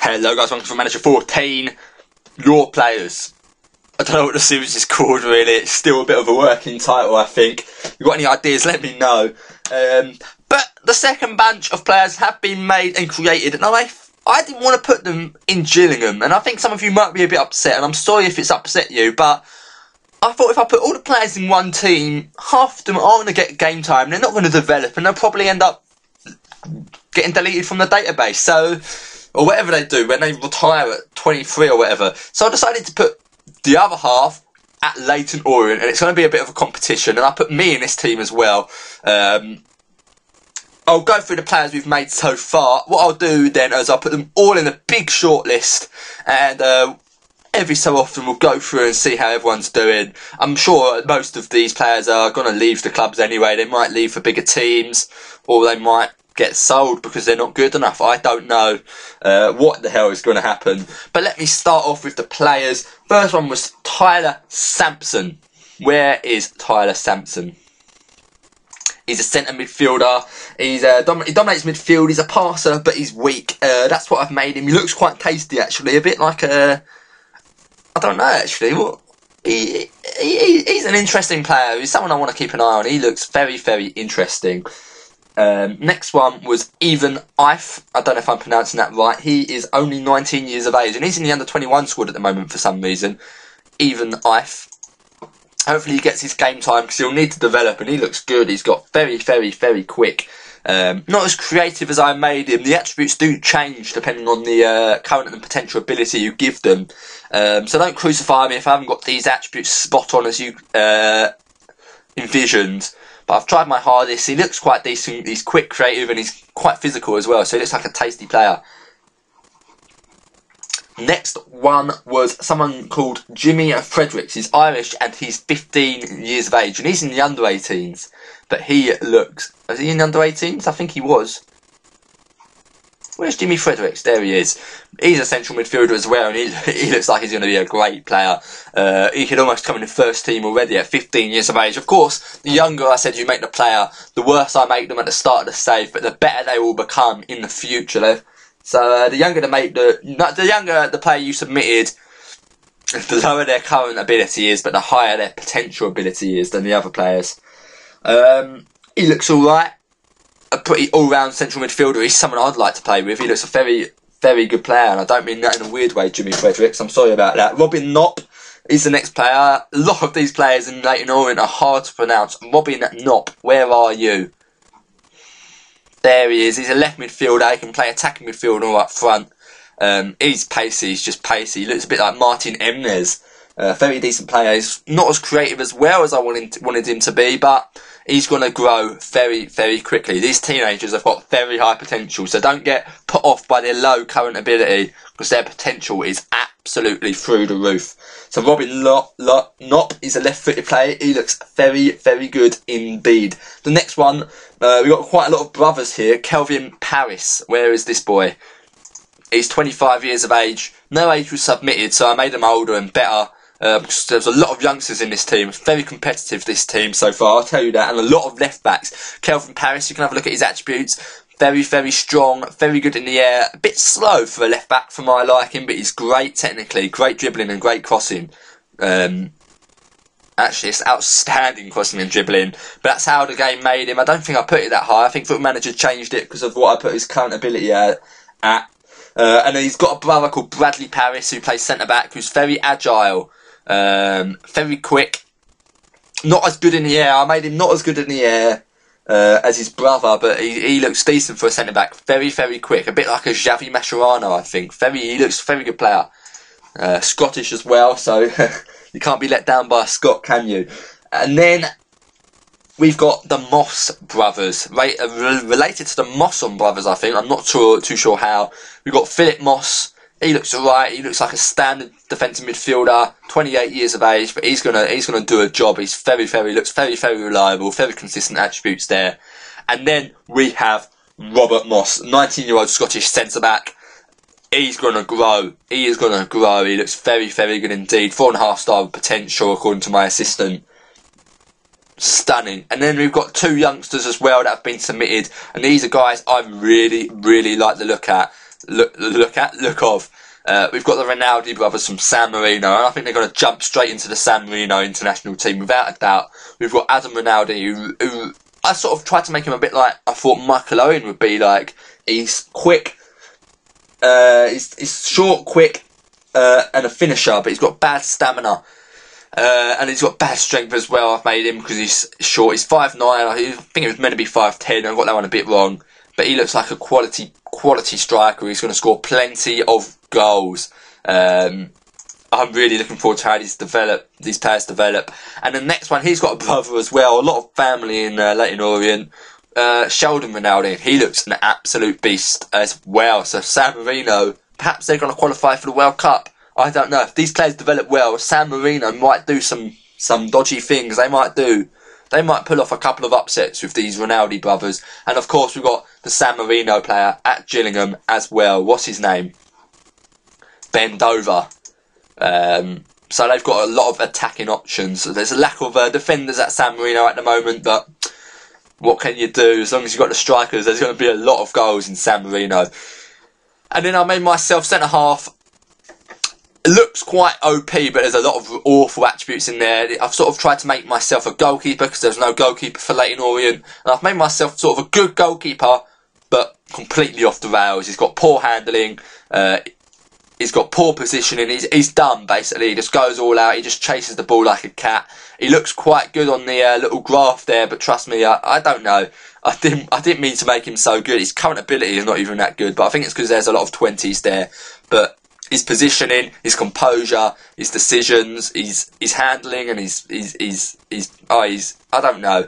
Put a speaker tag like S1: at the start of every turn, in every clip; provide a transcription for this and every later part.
S1: Hello guys, welcome to Manager 14. Your players. I don't know what the series is called really, it's still a bit of a working title I think. If you've got any ideas, let me know. But the second bunch of players have been made and created, and I didn't want to put them in Gillingham, and I think some of you might be a bit upset, and I'm sorry if it's upset you, but I thought if I put all the players in one team, half of them aren't going to get game time, they're not going to develop, and they'll probably end up getting deleted from the database, so, or whatever they do when they retire at 23 or whatever. So I decided to put the other half at Leighton Orient, and it's going to be a bit of a competition, and I put me in this team as well. I'll go through the players we've made so far. What I'll do then is I'll put them all in a big short list, and every so often we'll go through and see how everyone's doing. I'm sure most of these players are going to leave the clubs anyway. They might leave for bigger teams, or they might get sold because they're not good enough. I don't know what the hell is going to happen. But let me start off with the players. First one was Tyler Sampson. Where is Tyler Sampson? He's a centre midfielder. He dominates midfield. He's a passer, but he's weak. That's what I've made him. He looks quite tasty, actually. A bit like a... I don't know, actually. Well, he's an interesting player. He's someone I want to keep an eye on. He looks very, very interesting. Next one was Even Ife. I don't know if I'm pronouncing that right. He is only 19 years of age, and he's in the under-21 squad at the moment for some reason. Even Ife. Hopefully he gets his game time because he'll need to develop, and he looks good. He's got very, very, very quick. Not as creative as I made him. The attributes do change depending on the current and potential ability you give them. So don't crucify me if I haven't got these attributes spot on as you envisioned. But I've tried my hardest. He looks quite decent. He's quick, creative, and he's quite physical as well. So he looks like a tasty player. Next one was someone called Jimmy Fredericks. He's Irish and he's 15 years of age. And he's in the under-18s. But he looks... Was he in the under-18s? I think he was. Where's Jimmy Fredericks? There he is. He's a central midfielder as well, and he looks like he's going to be a great player. He could almost come in the first team already at 15 years of age. Of course, the younger I said you make the player, the worse I make them at the start of the save, but the better they will become in the future. So the younger the player you submitted, the lower their current ability is, but the higher their potential ability is than the other players. He looks alright. A pretty all-round central midfielder. He's someone I'd like to play with. He looks a very, very good player, and I don't mean that in a weird way, Jimmy Fredericks. I'm sorry about that. Robin Knopp is the next player. A lot of these players in Leighton Orient are hard to pronounce. Robin Knopp, where are you? There he is. He's a left midfielder. He can play attacking midfield or up front. He's pacey. He's just pacey. He looks a bit like Martin Emnes. Very decent player. He's not as creative as well as I wanted him to be, but he's going to grow very, very quickly. These teenagers have got very high potential, so don't get put off by their low current ability, because their potential is absolutely through the roof. So Robin Knopp is a left-footed player. He looks very, very good indeed. The next one, we've got quite a lot of brothers here. Kelvin Paris. Where is this boy? He's 25 years of age. No age was submitted, so I made him older and better. Because there's a lot of youngsters in this team. Very competitive, this team so far, I'll tell you that. And a lot of left-backs. Kelvin Paris, you can have a look at his attributes. Very, very strong, very good in the air. A bit slow for a left-back for my liking, but he's great technically. Great dribbling and great crossing. Actually, it's outstanding crossing and dribbling. But that's how the game made him. I don't think I put it that high. I think Football Manager changed it because of what I put his current ability at. And he's got a brother called Bradley Paris who plays centre-back, who's very agile. Very quick. Not as good in the air. I made him not as good in the air as his brother, but he looks decent for a centre-back. Very, very quick. A bit like a Xavi Mascherano, I think. He looks a very good player. Scottish as well, so you can't be let down by a Scot, can you? And then we've got the Moss brothers, related to the Mosson brothers, I think. I'm not too sure how. We've got Philip Moss. He looks alright. He looks like a standard defensive midfielder, 28 years of age, but he's gonna do a job. He's looks very, very reliable, very consistent attributes there. And then we have Robert Moss, 19-year-old Scottish centre-back. He's gonna grow. He is gonna grow. He looks very, very good indeed. 4.5 star potential according to my assistant. Stunning. And then we've got two youngsters as well that have been submitted, and these are guys I really, really like the look at. look of. We've got the Ronaldo brothers from San Marino, and I think they're going to jump straight into the San Marino international team without a doubt. We've got Adam Ronaldo, who I sort of tried to make him a bit like I thought Michael Owen would be. Like, he's quick, he's short, quick, and a finisher, but he's got bad stamina. And he's got bad strength as well. I've made him because he's short. He's 5'9". I think he was meant to be 5'10". I got that one a bit wrong. But he looks like a quality striker. He's going to score plenty of goals. I'm really looking forward to how these players develop. And the next one, he's got a brother as well. A lot of family in Leyton Orient. Sheldon Ronaldo. He looks an absolute beast as well. So San Marino, perhaps they're going to qualify for the World Cup. I don't know. If these players develop well, San Marino might do some dodgy things. They might pull off a couple of upsets with these Ronaldo brothers. And of course, we've got the San Marino player at Gillingham as well. What's his name? Ben Dover. So they've got a lot of attacking options. There's a lack of defenders at San Marino at the moment, but what can you do? As long as you've got the strikers, there's going to be a lot of goals in San Marino. And then I made myself centre-half. It looks quite OP, but there's a lot of awful attributes in there. I've sort of tried to make myself a goalkeeper because there's no goalkeeper for Leyton Orient. And I've made myself sort of a good goalkeeper, but completely off the rails. He's got poor handling. He's got poor positioning. He's dumb, basically. He just goes all out. He just chases the ball like a cat. He looks quite good on the little graph there, but trust me, I don't know. I didn't mean to make him so good. His current ability is not even that good, but I think it's because there's a lot of 20s there. But his positioning, his composure, his decisions, his handling, and his I don't know.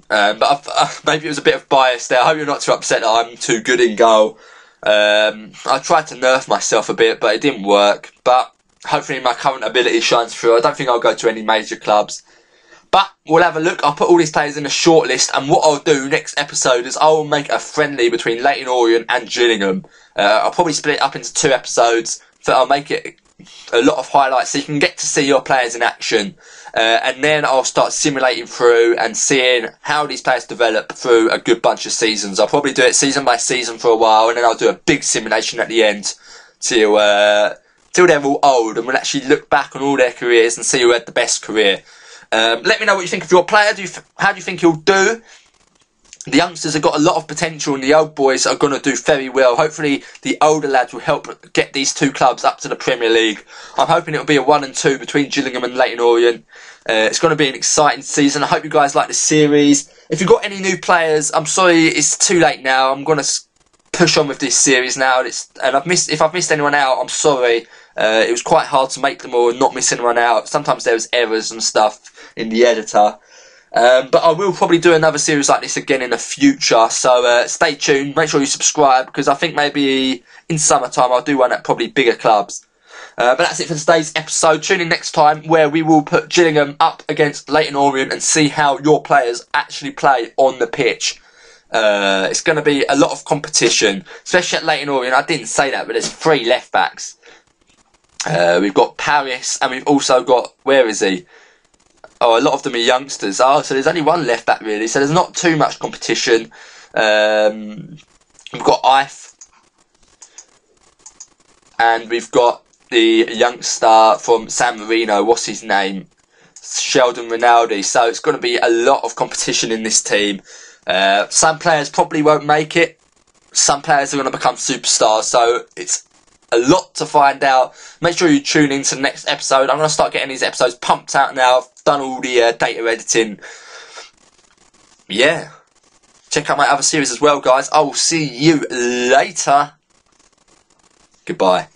S1: But maybe it was a bit of bias there. I hope you're not too upset that I'm too good in goal. I tried to nerf myself a bit, but it didn't work. But hopefully my current ability shines through. I don't think I'll go to any major clubs. But we'll have a look. I'll put all these players in a short list, and what I'll do next episode is I will make a friendly between Leyton Orient and Gillingham. I'll probably split it up into 2 episodes, so I'll make it a lot of highlights so you can get to see your players in action. And then I'll start simulating through and seeing how these players develop through a good bunch of seasons. I'll probably do it season by season for a while, and then I'll do a big simulation at the end till they're all old, and we'll actually look back on all their careers and see who had the best career. Let me know what you think of your player. How do you think he'll do? The youngsters have got a lot of potential, and the old boys are going to do very well. Hopefully the older lads will help get these 2 clubs up to the Premier League. I'm hoping it'll be a 1 and 2 between Gillingham and Leyton Orient. It's going to be an exciting season. I hope you guys like the series. If you've got any new players, I'm sorry it's too late now. I'm going to push on with this series now. If I've missed anyone out, I'm sorry. It was quite hard to make them all and not miss anyone out. Sometimes there was errors and stuff in the editor. But I will probably do another series like this again in the future, so stay tuned, make sure you subscribe, because I think maybe in summertime I'll do one at probably bigger clubs. But that's it for today's episode. Tune in next time where we will put Gillingham up against Leyton Orient and see how your players actually play on the pitch. It's going to be a lot of competition, especially at Leyton Orient. I didn't say that, but there's 3 left backs. We've got Paris, and we've also got, where is he? Oh, a lot of them are youngsters. Oh, so there's only 1 left back really. So there's not too much competition. We've got Ife. And we've got the youngster from San Marino. What's his name? Sheldon Ronaldo. So it's going to be a lot of competition in this team. Some players probably won't make it. Some players are going to become superstars. So it's a lot to find out. Make sure you tune in to the next episode. I'm going to start getting these episodes pumped out now. I've done all the data editing. Yeah. Check out my other series as well, guys. I will see you later. Goodbye.